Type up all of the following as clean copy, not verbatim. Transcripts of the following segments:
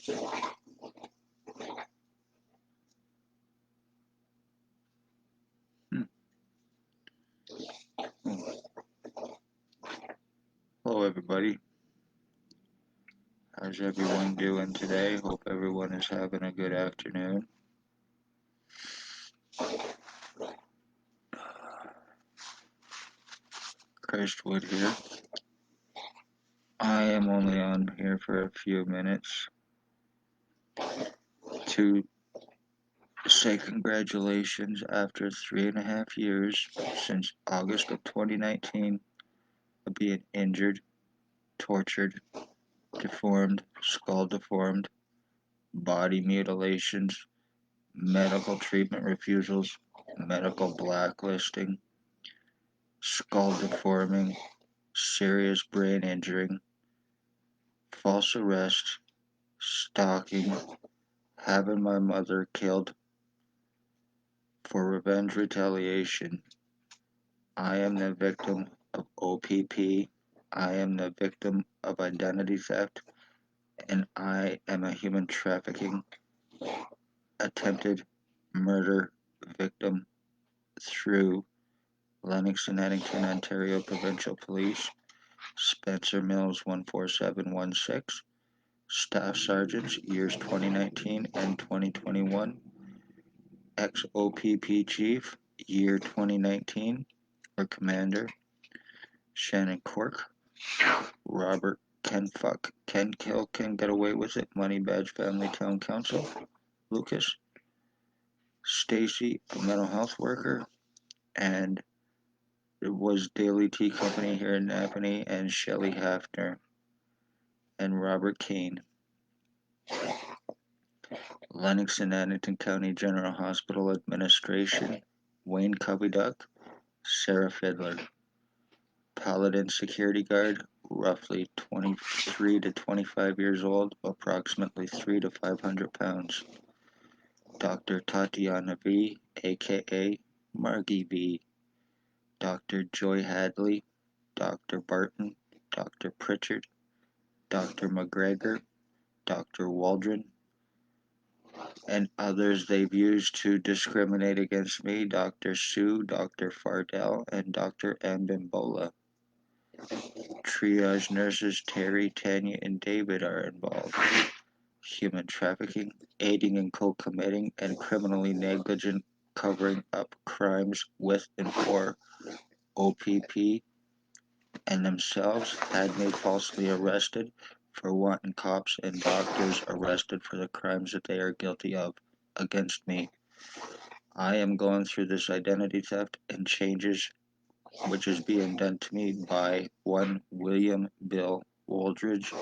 Hello everybody, how's everyone doing today? Hope everyone is having a good afternoon. Christwood here. I am only on here for a few minutes to say congratulations after 3.5 years since August of 2019 of being injured, tortured, deformed, skull deformed, body mutilations, medical treatment refusals, medical blacklisting, skull deforming, serious brain injury, false arrest, stalking, having my mother killed for revenge retaliation. I am the victim of O.P.P. I am the victim of identity theft, and I am a human trafficking attempted murder victim through Lennox and Addington, Ontario Provincial Police, Spencer Mills 14716, Staff Sergeants, years 2019 and 2021, ex-O.P.P Chief, year 2019, or Commander, Shannon Cork, Robert Ken Fuck, Ken Kill, Can Get Away With It, Money Badge Family Town Council, Lucas, STACEY, a mental health worker, and it was Daily Tea Company here in NAPANEE, and SHELLEY HAFFNER, and Robert Kane. Lennox and Addington County General Hospital Administration, Wayne Cubbyduck, Sarah Fiddler. Paladin security guard, roughly 23 to 25 years old, approximately 300 to 500 pounds. Dr. Tatiana V, aka Margie V. Dr. Joy Hadley, Dr. Barton, Dr. Pritchard, Dr. McGregor, Dr. Waldron, and others they've used to discriminate against me, Dr. Sue, Dr. Fardell, and Dr. Mbimbola. Triage nurses Terry, Tanya, and David are involved. Human trafficking, aiding and co-committing, and criminally negligent covering up crimes with and for O.P.P. and themselves had me falsely arrested for wanting cops and doctors arrested for the crimes that they are guilty of against me. I am going through this identity theft and changes which is being done to me by one William Bill Wooldridge,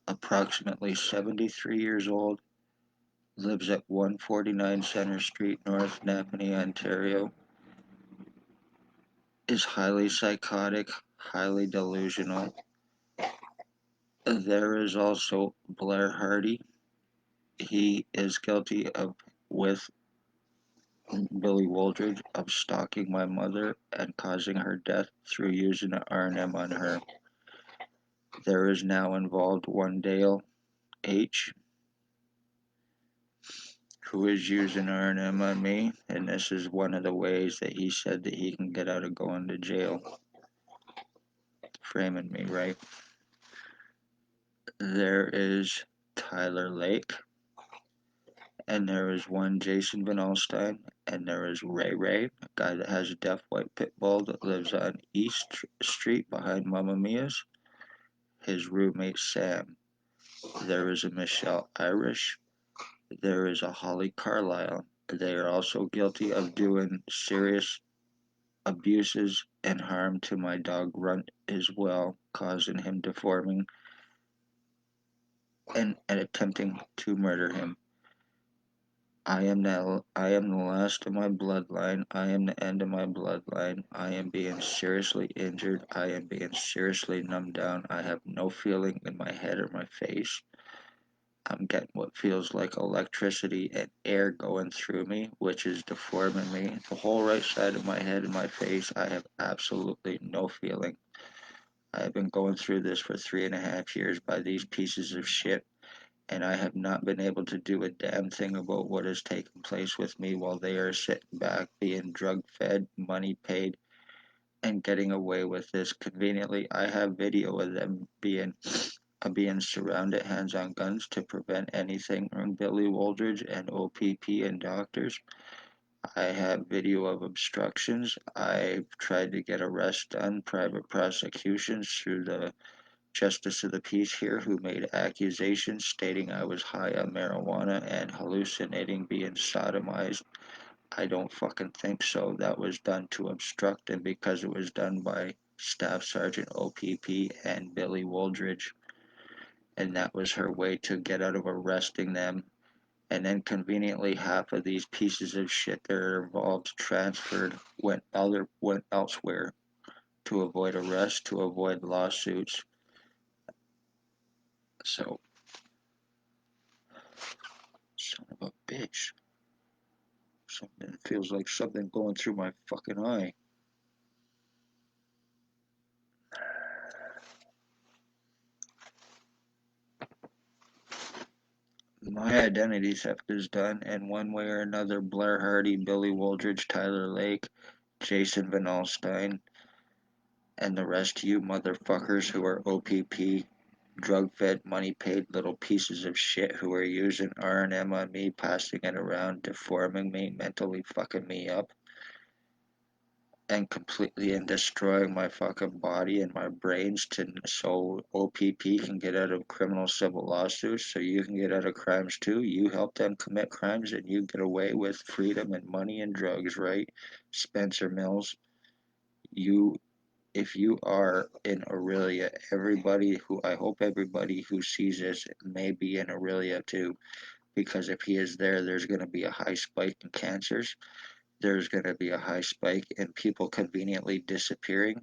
approximately 73 years old, lives at 149 Center Street, North Napanee, Ontario, is highly psychotic, highly delusional. There is also Blair Hardy. He is guilty of, with Billy Wooldridge, of stalking my mother and causing her death through using an R&M on her. There is now involved one Dale H, who is using R&M on me, and this is one of the ways that he said that he can get out of going to jail. Framing me, right? There is Tyler Lake, and there is one Jason Van Alstyne, and there is Ray Ray, a guy that has a deaf white pit bull that lives on East Street behind Mamma Mia's. His roommate Sam. There is a Michelle Irish. There is a Holly Carlisle. They are also guilty of doing serious abuses and harm to my dog Runt as well, causing him deforming and attempting to murder him. I am the last of my bloodline. I am the end of my bloodline. I am being seriously injured. I am being seriously numbed down. I have no feeling in my head or my face. I'm getting what feels like electricity and air going through me, which is deforming me. The whole right side of my head and my face, I have absolutely no feeling. I have been going through this for 3.5 years by these pieces of shit, and I have not been able to do a damn thing about what has taken place with me while they are sitting back, being drug fed, money paid, and getting away with this. Conveniently, I have video of them being surrounded, hands on guns, to prevent anything from Billy Wooldridge and O.P.P. and doctors. I have video of obstructions. I've tried to get arrests done, private prosecutions through the Justice of the Peace here, who made accusations stating I was high on marijuana and hallucinating, being sodomized. I don't fucking think so. That was done to obstruct, and because it was done by Staff Sergeant O.P.P. and Billy Wooldridge, and that was her way to get out of arresting them. And then conveniently, half of these pieces of shit that are involved went elsewhere to avoid arrest, to avoid lawsuits. So, son of a bitch. Something feels like something going through my fucking eye. My identity theft is done, and one way or another, Blair Hardy, Billy Wooldridge, Tyler Lake, Jason Van Alstyne, and the rest of you motherfuckers who are O.P.P, drug-fed, money-paid little pieces of shit who are using R&M on me, passing it around, deforming me, mentally fucking me up, and completely and destroying my fucking body and my brains so O.P.P can get out of criminal civil lawsuits, so you can get out of crimes too. You help them commit crimes and you get away with freedom and money and drugs, right? Spencer Mills, you if you are in Orillia, I hope everybody who sees this may be in Orillia too, because if he is there, there's going to be a high spike in cancers. There's going to be a high spike in people conveniently disappearing,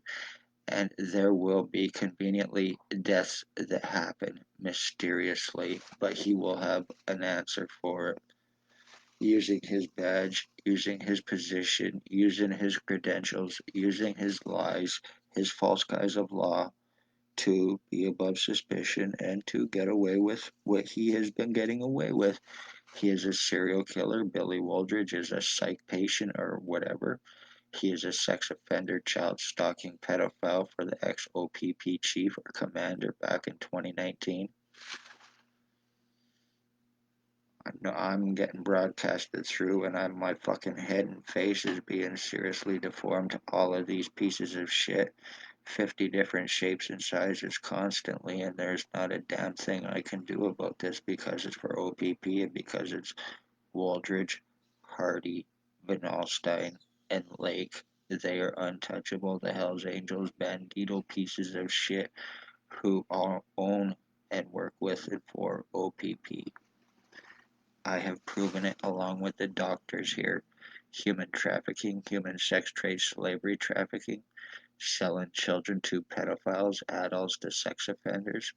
and there will be conveniently deaths that happen mysteriously, but he will have an answer for it. Using his badge, using his position, using his credentials, using his lies, his false guise of law to be above suspicion and to get away with what he has been getting away with. He is a serial killer. Billy Wooldridge is a psych patient or whatever. He is a sex offender, child stalking pedophile for the ex-O.P.P chief or commander back in 2019. I'm getting broadcasted through, and my fucking head and face is being seriously deformed to all of these pieces of shit. 50 different shapes and sizes constantly, and there's not a damn thing I can do about this because it's for O.P.P and because it's Wooldridge, Hardy, Van Alstyne, and Lake. They are untouchable. The Hells Angels, bandito pieces of shit who all own and work with and for O.P.P. I have proven it along with the doctors here. Human trafficking, human sex trade, slavery trafficking, selling children to pedophiles, adults to sex offenders,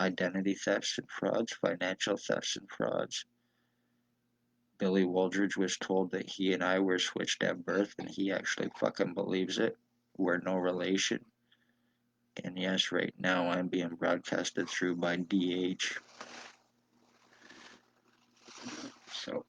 identity thefts and frauds, financial thefts and frauds. Billy Wooldridge was told that he and I were switched at birth, and he actually fucking believes it. We're no relation. And yes, right now I'm being broadcasted through by DH. So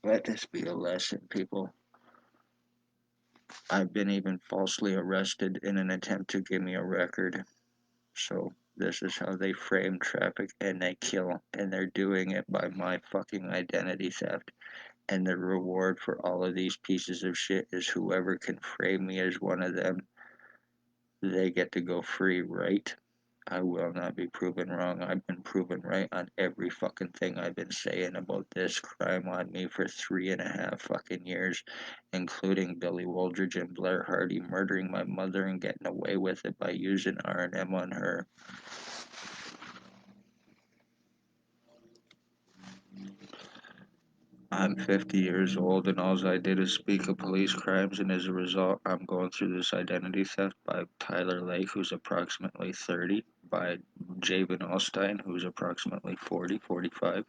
let this be a lesson, people. I've been even falsely arrested in an attempt to give me a record. So this is how they frame traffic and they kill, and they're doing it by my fucking identity theft. And the reward for all of these pieces of shit is whoever can frame me as one of them, they get to go free, right? I will not be proven wrong. I've been proven right on every fucking thing I've been saying about this crime on me for 3.5 fucking years, including Billy Wooldridge and Blair Hardy murdering my mother and getting away with it by using R&M on her. I'm 50 years old, and all I did is speak of police crimes, and as a result, I'm going through this identity theft by Tyler Lake, who's approximately 30, by Javen Alstein, who's approximately 40, 45.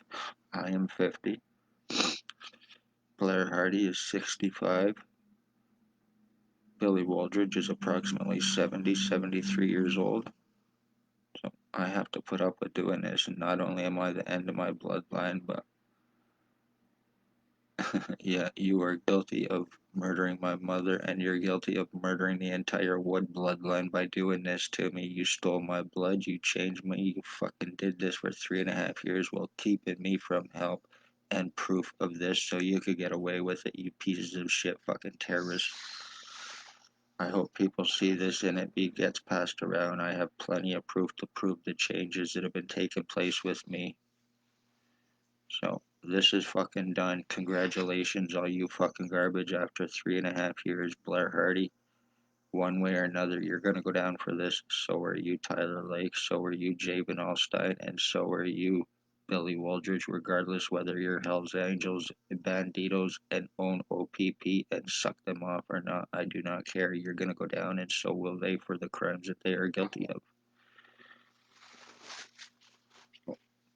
I am 50. Blair Hardy is 65. Billy Waldridge is approximately 70, 73 years old. So I have to put up with doing this, and not only am I the end of my bloodline, but yeah, you are guilty of murdering my mother, and you're guilty of murdering the entire Wood bloodline by doing this to me. You stole my blood, you changed me, you fucking did this for 3.5 years while keeping me from help and proof of this so you could get away with it, you pieces of shit fucking terrorists. I hope people see this and it gets passed around. I have plenty of proof to prove the changes that have been taking place with me. So, this is fucking done. Congratulations, all you fucking garbage after 3.5 years, Blair Hardy. One way or another, you're gonna go down for this. So are you, Tyler Lake. So are you, Javen Alstein. And so are you, Billy Waldridge, regardless whether you're Hells Angels, Banditos, and own O.P.P. and suck them off or not. I do not care. You're gonna go down, and so will they for the crimes that they are guilty of.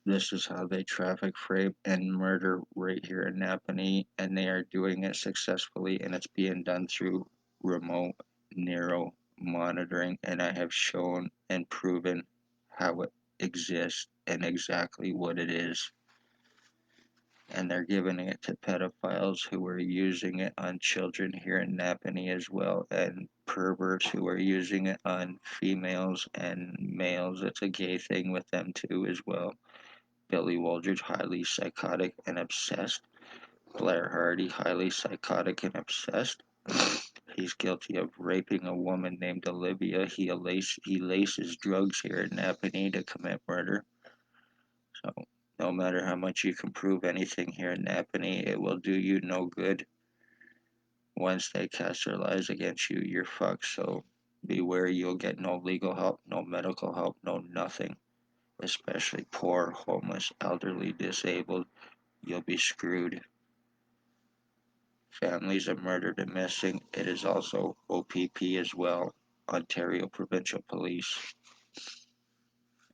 This is how they traffic, rape, and murder right here in NAPANEE, and they are doing it successfully, and it's being done through remote neuro monitoring, and I have shown and proven how it exists and exactly what it is. And they're giving it to pedophiles who are using it on children here in NAPANEE as well, and perverts who are using it on females and males. It's a gay thing with them too as well. Billy Waldridge, highly psychotic and obsessed. Blair Hardy, highly psychotic and obsessed. He's guilty of raping a woman named Olivia. He laces drugs here in NAPANEE to commit murder. So, no matter how much you can prove anything here in NAPANEE, it will do you no good. Once they cast their lies against you, you're fucked. So, beware, you'll get no legal help, no medical help, no nothing. Especially poor, homeless, elderly, disabled. You'll be screwed. Families of murdered and missing. It is also O.P.P as well, Ontario Provincial Police.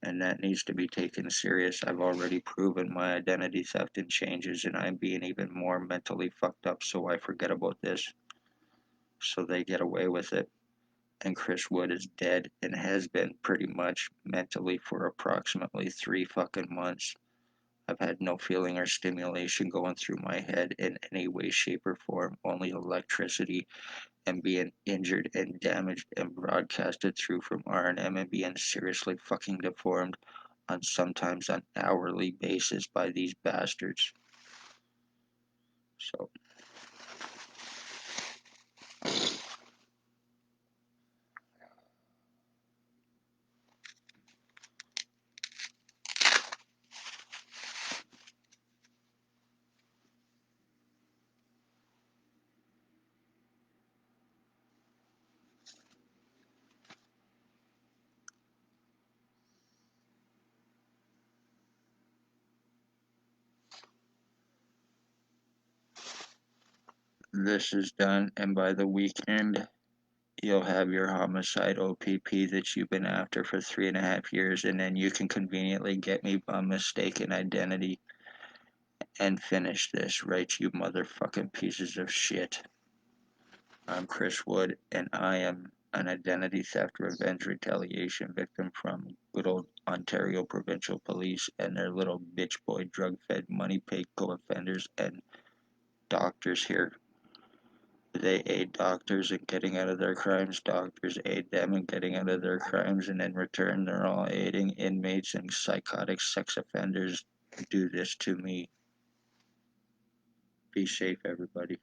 And that needs to be taken serious. I've already proven my identity theft and changes, and I'm being even more mentally fucked up, so I forget about this. So they get away with it. And Chris Wood is dead and has been pretty much mentally for approximately 3 fucking months. I've had no feeling or stimulation going through my head in any way, shape, or form, only electricity and being injured and damaged and broadcasted through from R&M and being seriously fucking deformed on sometimes an hourly basis by these bastards. So this is done, and by the weekend you'll have your homicide O.P.P that you've been after for 3.5 years, and then you can conveniently get me by mistaken identity and finish this, right, you motherfucking pieces of shit. I'm Chris Wood, and I am an identity theft revenge retaliation victim from good old Ontario Provincial Police and their little bitch boy drug fed money paid co-offenders and doctors here. They aid doctors in getting out of their crimes, doctors aid them in getting out of their crimes, and in return they're all aiding inmates and psychotic sex offenders do this to me. Be safe, everybody.